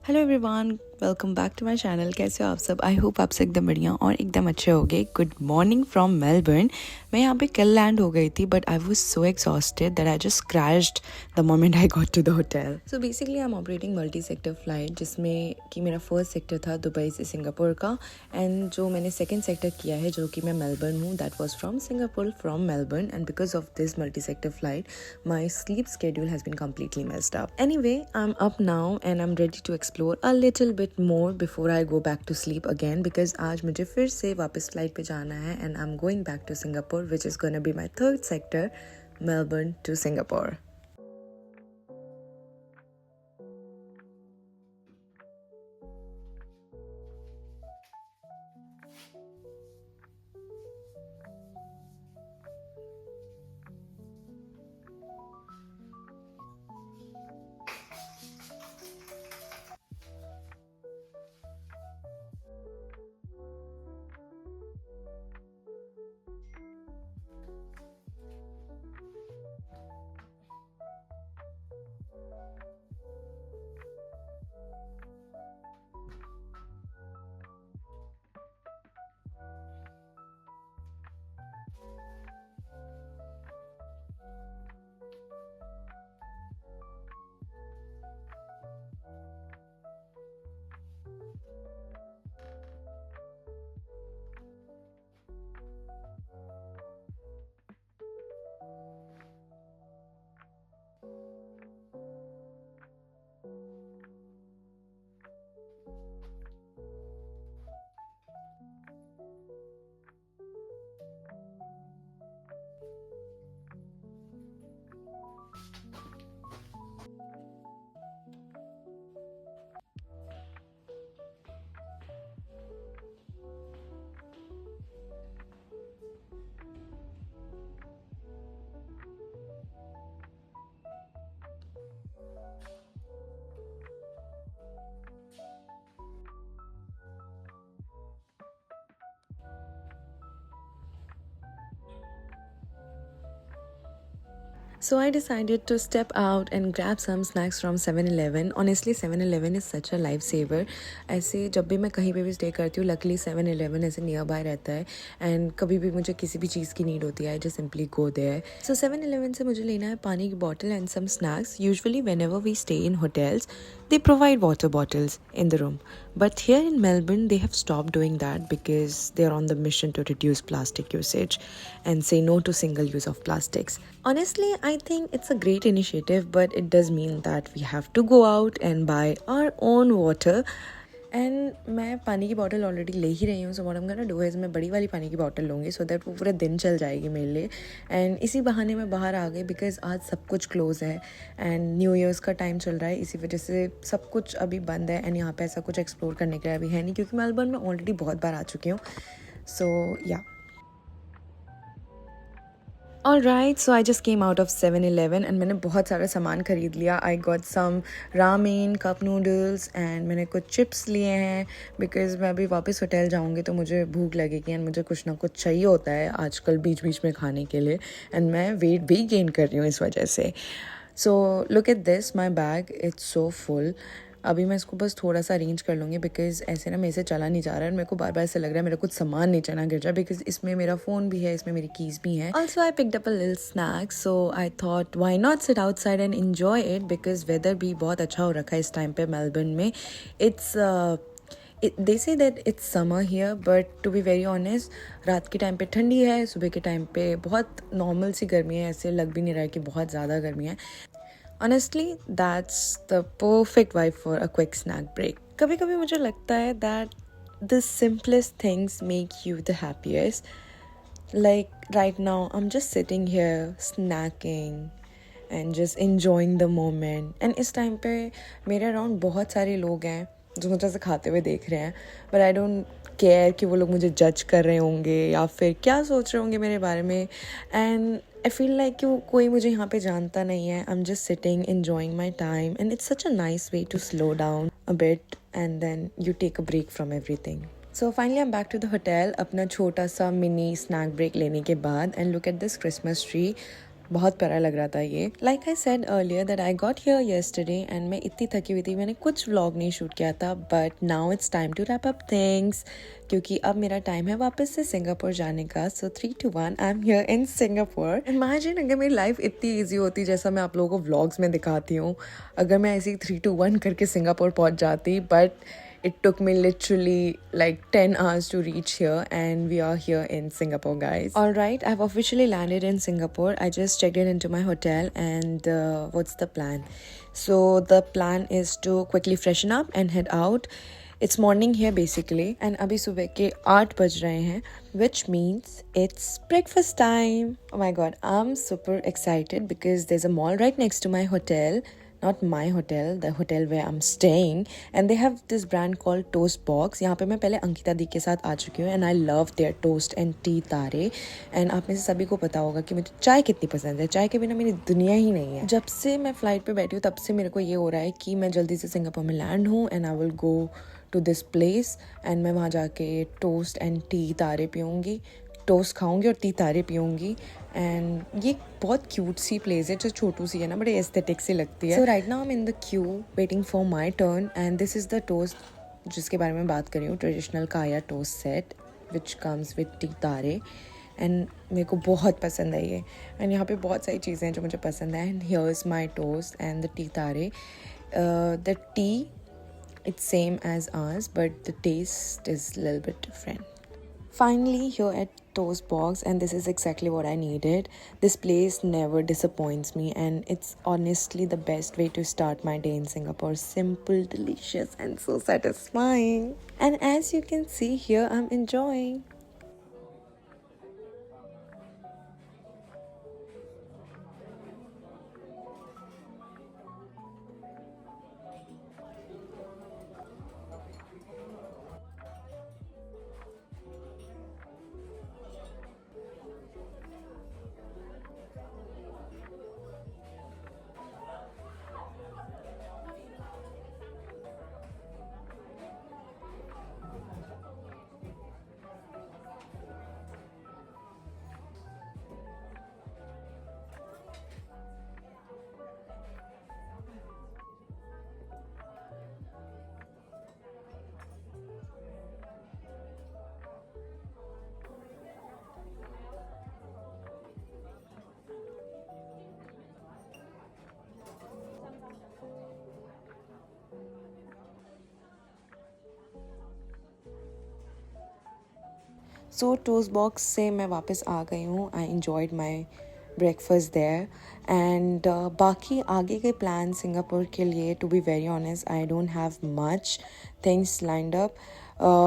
Hello everyone, welcome back to my channel. कैसे हो आप सब? आई होप आप सब एकदम बढ़िया और एकदम अच्छे होगे। Good morning from Melbourne. मैं यहाँ पे कल लैंड हो गई थी but I was so exhausted that I just crashed the moment I got to the hotel. So basically I am operating multi sector flight, जिसमें कि मेरा फर्स्ट सेक्टर था दुबई से सिंगापुर का, एंड जो मैंने सेकेंड सेक्टर किया है जो कि मैं मेलबर्न हूँ, that was from Singapore from Melbourne, and because of this multi sector flight my sleep schedule has been completely messed up. Anyway, I'm up now and I'm ready to explore a little bit more before I go back to sleep again, because आज मुझे फिर से वापस flight पे जाना है and I'm going back to Singapore, which is gonna be my third sector, Melbourne to Singapore. So I decided to step out and grab some snacks from 7-Eleven. Honestly, 7-Eleven is such a lifesaver. ऐसे जब भी मैं कहीं पे भी stay करती हूँ, luckily 7-Eleven ऐसे नियर बाय रहता है, एंड कभी भी मुझे किसी भी चीज़ की नीड होती है, I just simply go there. So 7-Eleven से मुझे लेना है पानी की bottle and some snacks. Usually whenever we stay in hotels, they provide water bottles in the room. But here in Melbourne, they have stopped doing that because they are on the mission to reduce plastic usage and say no to single use of plastics. Honestly, I think it's a great initiative, but it does mean that we have to go out and buy our own water. And मैं पानी की bottle already ले ही रही हूँ, so what I am gonna do is मैं बड़ी वाली पानी की बॉटल लूँगी सो दैट वो पूरे दिन चल जाएगी मेरे लिए. एंड इसी बहाने मैं बाहर आ गई बिकॉज आज सब कुछ क्लोज़ है एंड न्यू ईयर्स का टाइम चल रहा है, इसी वजह से सब कुछ अभी बंद है एंड यहाँ पे ऐसा कुछ एक्सप्लोर करने के लिए अभी है नहीं, क्योंकि मेलबर्न में ऑलरेडी बहुत बार आ चुकी हूँ. सो या Alright, so I just came out of 7-Eleven and मैंने बहुत सारा सामान खरीद लिया. I got some ramen, cup noodles and मैंने कुछ चिप्स लिए हैं बिकॉज मैं अभी वापस होटल जाऊँगी तो मुझे भूख लगेगी एंड मुझे कुछ ना कुछ चाहिए होता है आजकल बीच बीच में खाने के लिए, एंड मैं वेट भी गेन कर रही हूँ इस वजह से. So look at this, my bag it's so full. अभी मैं इसको बस थोड़ा सा अरेंज कर लूँगी बिकॉज ऐसे ना मेरे से चला नहीं जा रहा है, और मेरे को बार बार ऐसे लग रहा है मेरा कुछ सामान नीचे ना गिर जाए, बिकॉज इसमें मेरा फ़ोन भी है, इसमें मेरी कीज़ भी हैं. Also I picked up a little snack, so I thought why not sit outside and enjoy it, because weather भी बहुत अच्छा हो रखा है इस टाइम पे मेलबर्न में. It's they say that it's summer here, but to be very honest, रात के टाइम पे ठंडी है, सुबह के टाइम पे बहुत नॉर्मल सी गर्मी है, ऐसे लग भी नहीं रहा है कि बहुत ज़्यादा गर्मी है. Honestly, that's the perfect vibe for a quick snack break. कभी कभी मुझे लगता है that the simplest things make you the happiest. Like right now, I'm just sitting here snacking and just enjoying the moment. And इस time पे मेरे around बहुत सारे लोग हैं जो मुझे ऐसे खाते हुए देख रहे हैं, बट आई डोंट केयर कि वो लोग मुझे जज कर रहे होंगे या फिर क्या सोच रहे होंगे मेरे बारे में. एंड आई फील लाइक कि कोई मुझे यहाँ पे जानता नहीं है. I am just sitting enjoying my time and it's such a nice way to slow down a bit and then you take a break from everything. So finally I am back to the hotel अपना छोटा सा mini snack break लेने के बाद, and look at this Christmas tree. बहुत प्यारा लग रहा था ये. Like I said earlier that I got here yesterday and मैं इतनी थकी हुई थी, मैंने कुछ vlog नहीं शूट किया था. But now it's time to wrap up things क्योंकि अब मेरा टाइम है वापस से सिंगापुर जाने का. So 3, 2, 1 I'm here in Singapore. Imagine अगर मेरी लाइफ इतनी ईजी होती जैसा मैं आप लोगों को व्लॉग्स में दिखाती हूँ, अगर मैं ऐसे ही 3, 2, 1 करके सिंगापुर पहुँच जाती. But it took me literally like 10 hours to reach here and we are here in Singapore, guys. Alright, I've officially landed in Singapore. I just checked in into my hotel and what's the plan? So the plan is to quickly freshen up and head out. It's morning here basically and अभी सुबह के 8 बज रहे हैं, which means it's breakfast time. Oh my god, I'm super excited because there's a mall right next to my hotel. Not my hotel, the hotel where I'm staying, and they have this brand called Toast Box. यहाँ पे मैं पहले अंकिता दी के साथ आ चुकी हूँ and I love their toast and tea तारे. And आप में से सभी को पता होगा कि मुझे चाय कितनी पसंद है. चाय के बिना मेरी दुनिया ही नहीं है. जब से मैं फ्लाइट पे बैठी हूँ तब से मेरे को ये हो रहा है कि मैं जल्दी से सिंगापुर में लैंड हूँ and I will go to this place and मैं वहाँ जाके टोस्ट एंड टी तारे पीऊँगी, टोस्ट खाऊंगी और टी तारे पीऊँगी. एंड ये बहुत क्यूट सी प्लेस है जो छोटू सी है ना, बड़े एस्थेटिक सी लगती है. So right now I am in the queue waiting for my turn and this is the toast जिसके बारे में बात कर रही हूँ, traditional kaya toast set which comes with teh tarik. And मेरे को बहुत पसंद है ये. एंड यहाँ पे बहुत सारी चीज़ें हैं जो मुझे पसंद है. And here is my toast and the teh tarik. The teh it's same as ours but the taste is a little bit different. Finally here at Toast Box and this is exactly what I needed. This place never disappoints me and it's honestly the best way to start my day in Singapore. Simple, delicious and so satisfying. And as you can see here, I'm enjoying. So Toast Box से मैं वापस आ गई हूँ. I enjoyed my breakfast there and बाकी आगे के plan Singapore के लिए to be very honest I don't have much things lined up.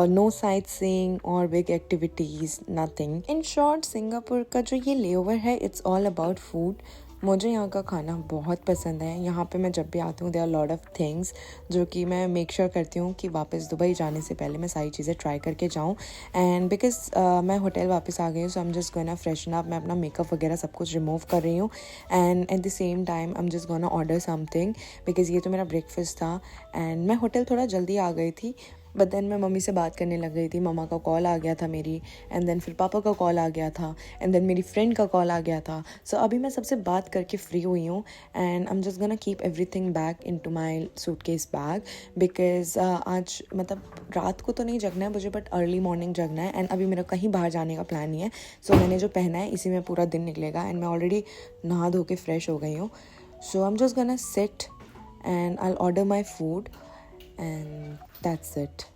No sightseeing और big activities, nothing. In short Singapore का जो ये लेओवर है इट्स ऑल अबाउट फूड. मुझे यहाँ का खाना बहुत पसंद है. यहाँ पे मैं जब भी आती हूँ there are lot of things जो कि मैं मेक श्योर करती हूँ कि वापस दुबई जाने से पहले मैं सारी चीज़ें ट्राई करके जाऊँ. एंड बिकॉज मैं होटल वापस आ गई हूँ so I am just gonna freshen up. मैं अपना मेकअप वगैरह सब कुछ रिमूव कर रही हूँ and at the same time I am just gonna order something because ये तो मेरा ब्रेकफास्ट था. एंड मैं होटल थोड़ा जल्दी आ गई थी बट देन मैं मम्मी से बात करने लग गई थी. मम्मा का कॉल आ गया था मेरी एंड देन फिर पापा का कॉल आ गया था एंड देन मेरी फ्रेंड का कॉल आ गया था. सो अभी मैं सबसे बात करके फ्री हुई हूँ and I am just gonna keep everything back into my suitcase bag because आज मतलब रात को तो नहीं जगना है मुझे बट अर्ली मॉर्निंग जगना है. एंड अभी मेरा कहीं बाहर जाने का प्लान नहीं है. सो मैंने जो पहना है इसी में पूरा दिन निकलेगा एंड मैं ऑलरेडी नहा धो के फ्रेश हो गई हूँ. So I am just gonna sit and I'll order my food and that's it.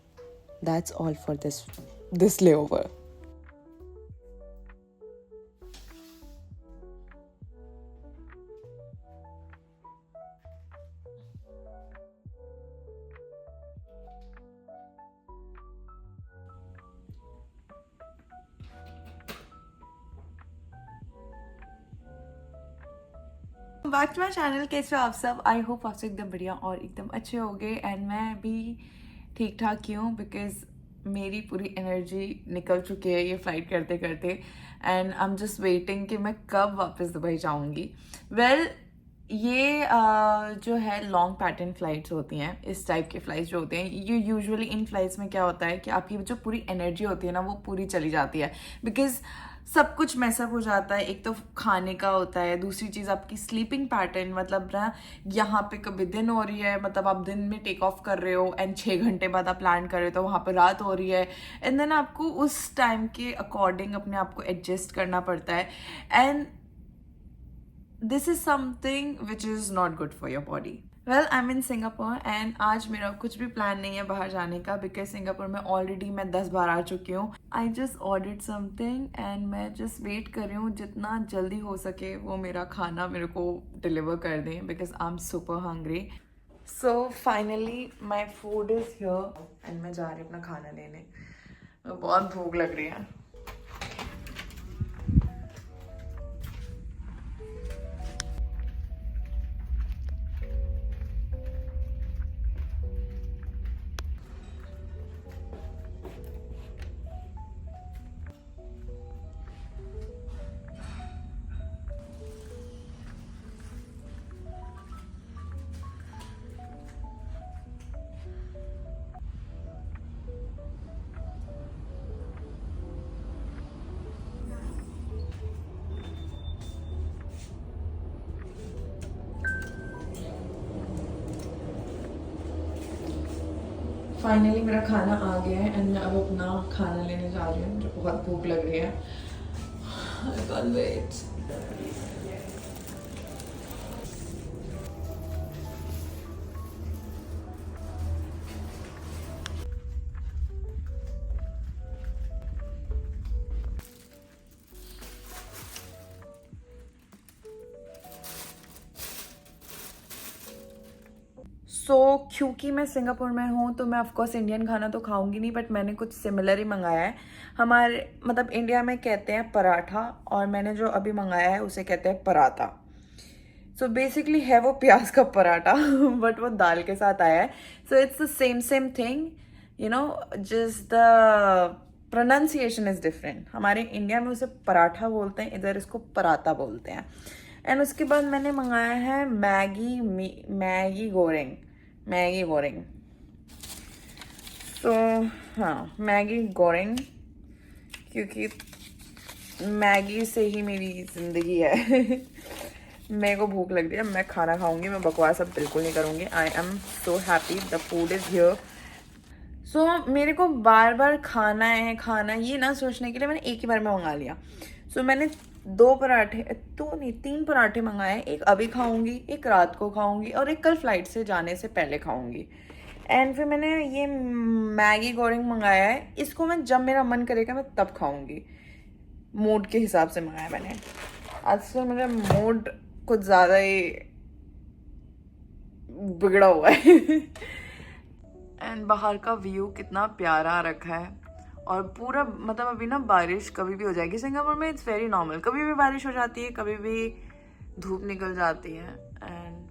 That's all for this layover. Back to my channel. कैसे हो आप सब? आई होप आप सब एकदम बढ़िया और एकदम अच्छे हो गए एंड मैं भी ठीक ठाक ही हूँ बिकॉज मेरी पूरी एनर्जी निकल चुकी है ये फ्लाइट करते करते and I am just waiting कि मैं कब वापस दुबई जाऊँगी. वेल ये जो है लॉन्ग पैटर्न फ़्लाइट्स होती हैं, इस टाइप के फ़्लाइट्स जो होते हैं ये यूजुअली इन फ़्लाइट्स में क्या होता है कि आपकी जो पूरी एनर्जी होती है ना वो पूरी चली जाती है बिकॉज सब कुछ मैसअप हो जाता है। एक तो खाने का होता है, दूसरी चीज़ आपकी स्लीपिंग पैटर्न, मतलब ना यहाँ पे कभी दिन हो रही है, मतलब आप दिन में टेक ऑफ कर रहे हो एंड 6 घंटे बाद आप लैंड कर रहे हो तो वहाँ पे रात हो रही है, एंड देन आपको उस टाइम के अकॉर्डिंग अपने आप को एडजस्ट करना पड़ता है, and this is something which is not good for your body. Well, I am in Singapore and आज मेरा कुछ भी प्लान नहीं है बाहर जाने का, बिकॉज सिंगापुर में ऑलरेडी मैं 10 बार आ चुकी हूँ। I just ordered something and मैं जस्ट वेट कर रही हूँ जितना जल्दी हो सके वो मेरा खाना मेरे को डिलीवर कर दें, because I am super hungry. So finally my food is here and मैं जा रही हूँ अपना खाना लेने। बहुत भूख लग रही है। फाइनली मेरा खाना आ गया है एंड मैं अब अपना खाना लेने जा रही हूँ। मुझे बहुत भूख लग रही है। I can't wait. क्योंकि मैं सिंगापुर में हूँ तो मैं ऑफकोर्स इंडियन खाना तो खाऊंगी नहीं, बट मैंने कुछ सिमिलर ही मंगाया है। हमारे मतलब इंडिया में कहते हैं पराठा, और मैंने जो अभी मंगाया है उसे कहते हैं पराठा। सो बेसिकली है वो प्याज का पराठा बट वो दाल के साथ आया है। So it's the same thing, you know, just the pronunciation is different. हमारे इंडिया में उसे पराठा बोलते हैं, इधर इसको पराठा बोलते हैं। एंड उसके बाद मैंने मंगाया है मैगी गोरेंग। तो हाँ, मैगी गोरेंग, क्योंकि मैगी से ही मेरी ज़िंदगी है मेरे को भूख लग रही है, मैं खाना खाऊंगी, मैं बकवास अब बिल्कुल नहीं करूंगी। I am so happy the food is here. So मेरे को बार बार खाना है ये ना सोचने के लिए मैंने एक ही बार में मंगा लिया। सो मैंने 3 पराठे मंगाए। एक अभी खाऊंगी, एक रात को खाऊंगी, और एक कल फ्लाइट से जाने से पहले खाऊंगी। एंड फिर मैंने ये मैगी गोरिंग मंगाया है। इसको मैं जब मेरा मन करेगा मैं तब खाऊंगी। मूड के हिसाब से मंगाया मैंने। आजकल मेरा मूड कुछ ज़्यादा ही बिगड़ा हुआ है एंड बाहर का व्यू कितना प्यारा रखा है, और पूरा मतलब अभी ना बारिश कभी भी हो जाएगी सिंगापुर में। इट्स वेरी नॉर्मल, कभी भी बारिश हो जाती है, कभी भी धूप निकल जाती है। And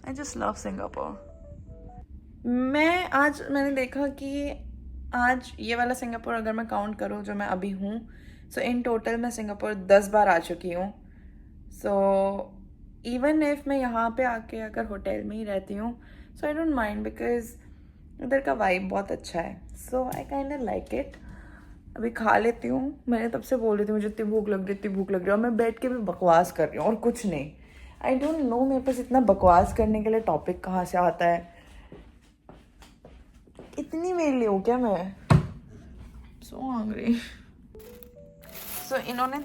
I just love Singapore. मैंने देखा कि आज ये वाला सिंगापुर अगर मैं काउंट करूँ जो मैं अभी हूँ, सो इन टोटल मैं सिंगापुर 10 बार आ चुकी हूँ। सो इवन इफ मैं यहाँ पे आके अगर होटल में ही रहती हूँ, so I don't mind, because इधर का वाइब बहुत अच्छा है। So I kind of like it. अभी खा लेती हूँ। मैंने तब से बोल रही थी मुझे इतनी भूख लग रही है, और मैं बैठ के भी बकवास कर रही हूँ और कुछ नहीं। आई डोंट नो मेरे पास इतना बकवास करने के लिए टॉपिक कहाँ से आता है। इतनी वेली हूँ क्या मैं? So hungry. सो इन्होंने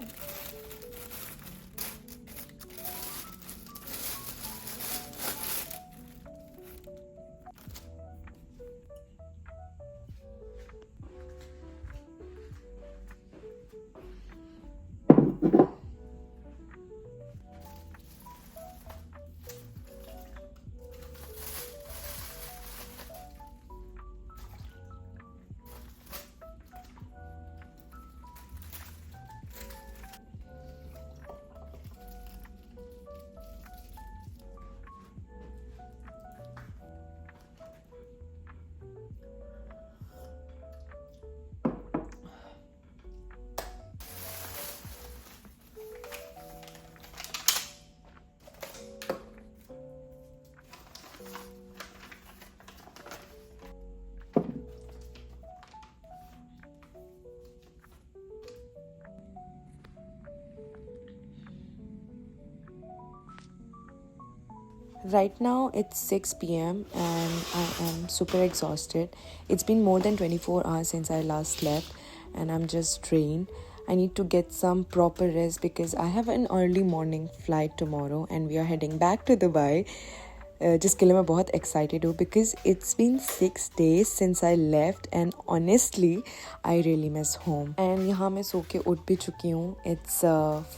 Right now it's 6 p.m. and I am super exhausted. It's been more than 24 hours since I last slept and I'm just drained. I need to get some proper rest because I have an early morning flight tomorrow and we are heading back to Dubai. जिसके लिए मैं बहुत excited हूँ because it's been 6 days since I left and honestly I really miss home एंड यहाँ मैं सो के उठ भी चुकी हूँ it's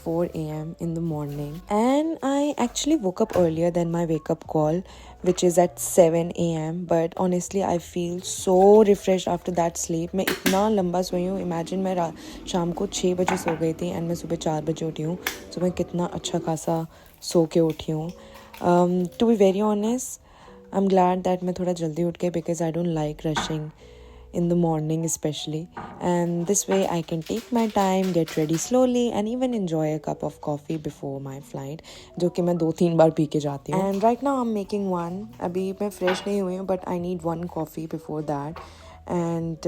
4 a.m. in the morning and I actually woke up earlier than my wake up call which is at 7 a.m. but honestly I feel so refreshed after that sleep. मैं इतना लंबा सोई हूँ. इमेजिन मैं शाम को 6 बजे सो गई थी एंड मैं सुबह 4 बजे उठी हूँ. तो मैं कितना अच्छा खासा सो के उठी हूँ. To be very honest, I'm glad that मैं थोड़ा जल्दी उठ गई because I don't like rushing in the morning especially, and this way I can take my time, get ready slowly and even enjoy a cup of coffee before my flight, जो कि मैं 2-3 बार P के जाती हूँ. And right now I'm making one. अभी मैं fresh नहीं हुई हूँ but I need one coffee before that. And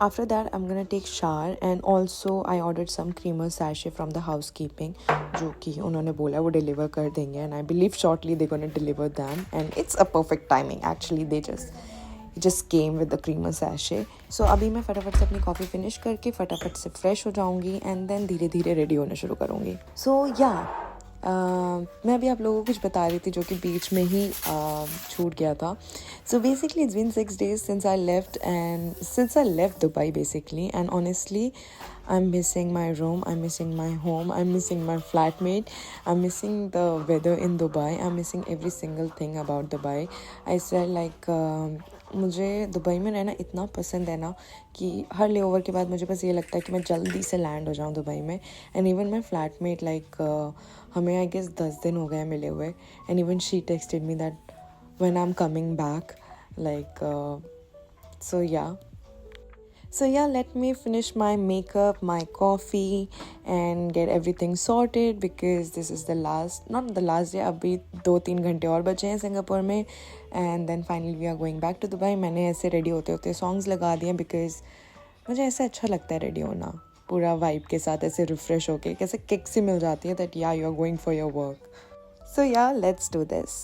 after that I'm gonna take shower and also I ordered some creamer sachet from the housekeeping जो कि उन्होंने बोला वो deliver कर देंगे and I believe shortly they're gonna deliver them and it's a perfect timing actually. They just came with the creamer sachet. So अभी मैं फटाफट से अपनी कॉफ़ी फिनिश करके फटाफट से फ्रेश हो जाऊँगी एंड देन धीरे धीरे रेडी होना शुरू करूँगी. सो या मैं अभी आप लोगों को कुछ बता रही थी जो कि बीच में ही छूट गया था. So basically it's been 6 days since I left Dubai basically, and honestly I'm missing my room, I'm missing my home, I'm missing my flatmate, I'm missing the weather in Dubai, I'm missing every single thing about Dubai. I said like मुझे Dubai में रहना इतना पसंद है ना कि हर layover के बाद मुझे बस ये लगता है कि मैं जल्दी से लैंड हो जाऊँ दुबई में. And even my flatmate like हमें आई गेस 10 दिन हो गए मिले हुए and even she texted me that when I am coming back like so या. So yeah, let me finish my makeup, my coffee and get everything sorted because this is the not the last day. अभी 2-3 घंटे और बचे हैं Singapore में and then finally we are going back to Dubai. मैंने ऐसे ready होते होते सॉन्ग्स लगा दिए because मुझे ऐसे अच्छा लगता है रेडी होना पूरा वाइब के साथ ऐसे रिफ्रेश होके कैसे किक सी मिल जाती है that yeah you are going for your work. So yeah, let's do this.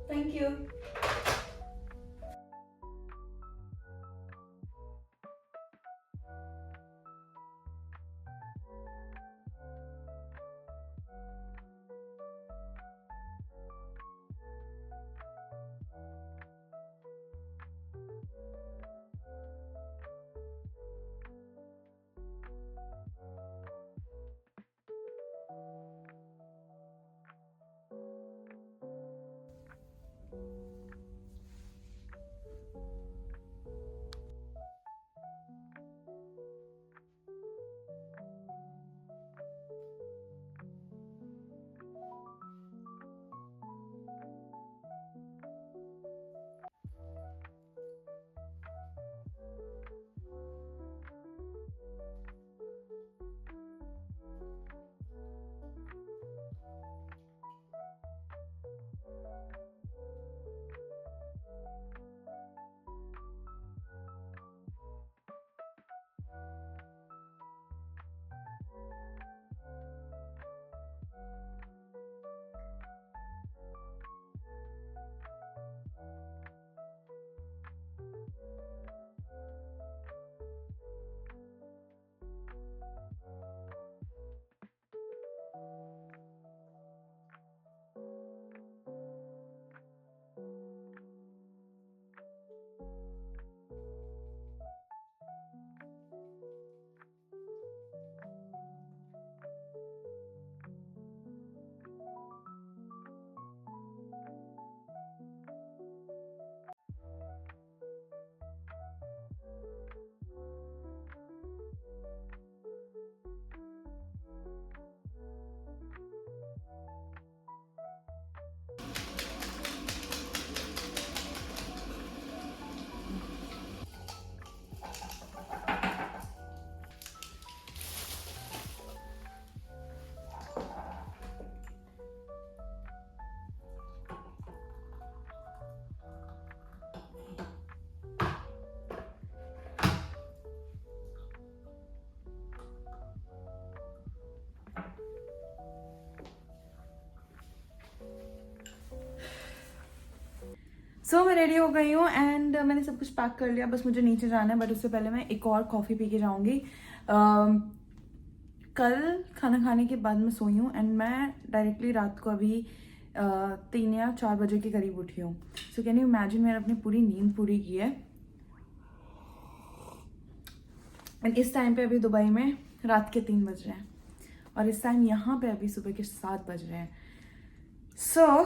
Thank you. सो मैं रेडी हो गई हूँ एंड मैंने सब कुछ पैक कर लिया, बस मुझे नीचे जाना है, बट उससे पहले मैं एक और कॉफ़ी पी के जाऊँगी। कल खाना खाने के बाद मैं सोई हूँ एंड मैं डायरेक्टली रात को अभी 3 या 4 बजे के करीब उठी हूँ। सो कैन यू इमेजिन, मैंने अपनी पूरी नींद पूरी की है। एंड इस टाइम पे अभी दुबई में रात के 3 बज रहे हैं और इस टाइम यहाँ पे अभी सुबह के 7 बज रहे हैं। सो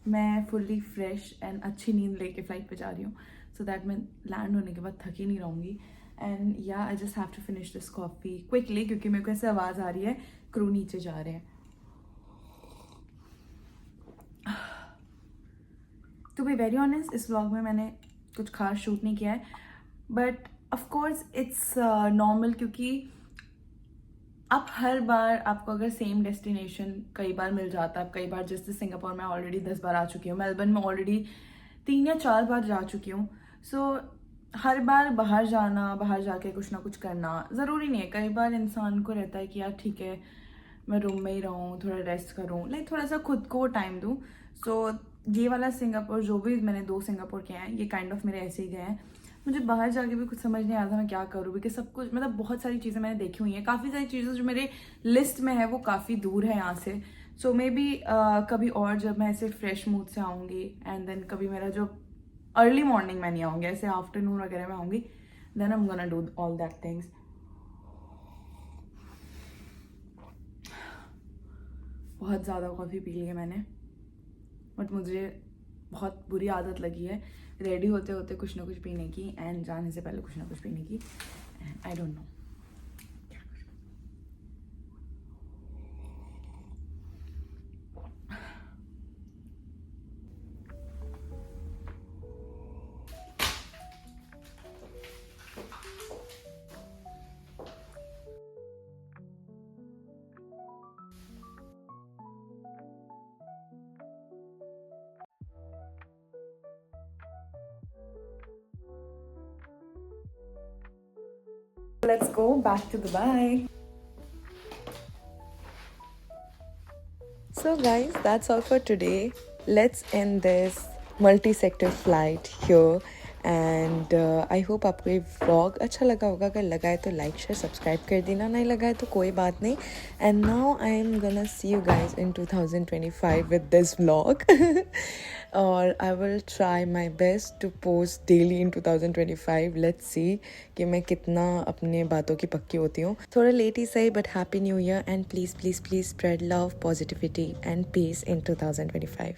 मैं फुल्ली फ्रेश एंड अच्छी नींद लेके फ्लाइट पे जा रही हूँ, सो दैट मैं लैंड होने के बाद थकी नहीं रहूँगी। And yeah I just have to finish this coffee quickly, क्योंकि मेरे को ऐसे आवाज़ आ रही है क्रू नीचे जा रहे हैं। टू बी वेरी ऑनेस्ट, इस व्लॉग में मैंने कुछ खास शूट नहीं किया है, बट ऑफकोर्स इट्स नॉर्मल, क्योंकि आप हर बार आपको अगर सेम डेस्टिनेशन कई बार मिल जाता है, कई बार, जैसे सिंगापुर में ऑलरेडी 10 बार आ चुकी हूँ, मेलबर्न में ऑलरेडी 3 या 4 बार जा चुकी हूँ। सो हर बार बाहर जाना, बाहर जाके कुछ ना कुछ करना ज़रूरी नहीं है। कई बार इंसान को रहता है कि यार ठीक है, मैं रूम में ही रहूँ, थोड़ा रेस्ट करूँ, लाइक थोड़ा सा खुद को टाइम दूँ। सो ये वाला सिंगापुर, जो भी मैंने 2 सिंगापुर किए हैं, ये काइंड ऑफ मेरे ऐसे ही गए हैं। मुझे बाहर जाके भी कुछ समझ नहीं आता मैं क्या करूँ, बिकॉज सब कुछ, मतलब बहुत सारी चीज़ें मैंने देखी हुई हैं, काफ़ी सारी चीज़ें जो मेरे लिस्ट में है वो काफ़ी दूर है यहाँ से। सो मे बी कभी और जब मैं ऐसे फ्रेश मूड से आऊँगी, एंड देन कभी मेरा जो अर्ली मॉर्निंग में नहीं आऊँगी, ऐसे आफ्टरनून वगैरह में आऊँगी, then I am gonna do all that things. बहुत ज़्यादा कॉफ़ी पी ली है मैंने, बट मुझे बहुत बुरी आदत लगी है रेडी होते होते कुछ ना कुछ पीने की, एंड जाने से पहले कुछ ना कुछ पीने की। And I don't know. Let's go back to Dubai. So guys, that's all for today. Let's end this multi-sector flight here. And I hope आपको ये व्लॉग अच्छा लगा होगा। अगर लगा है तो लाइक शेयर सब्सक्राइब कर देना, नहीं लगा है तो कोई बात नहीं। And now I am gonna see you guys in 2025 with this vlog और I will try my best to post daily in 2025। Let's see कि मैं कितना अपने बातों की पक्की होती हूँ। थोड़ा लेट ही सही, but happy new year and please please please spread love, positivity and peace in 2025।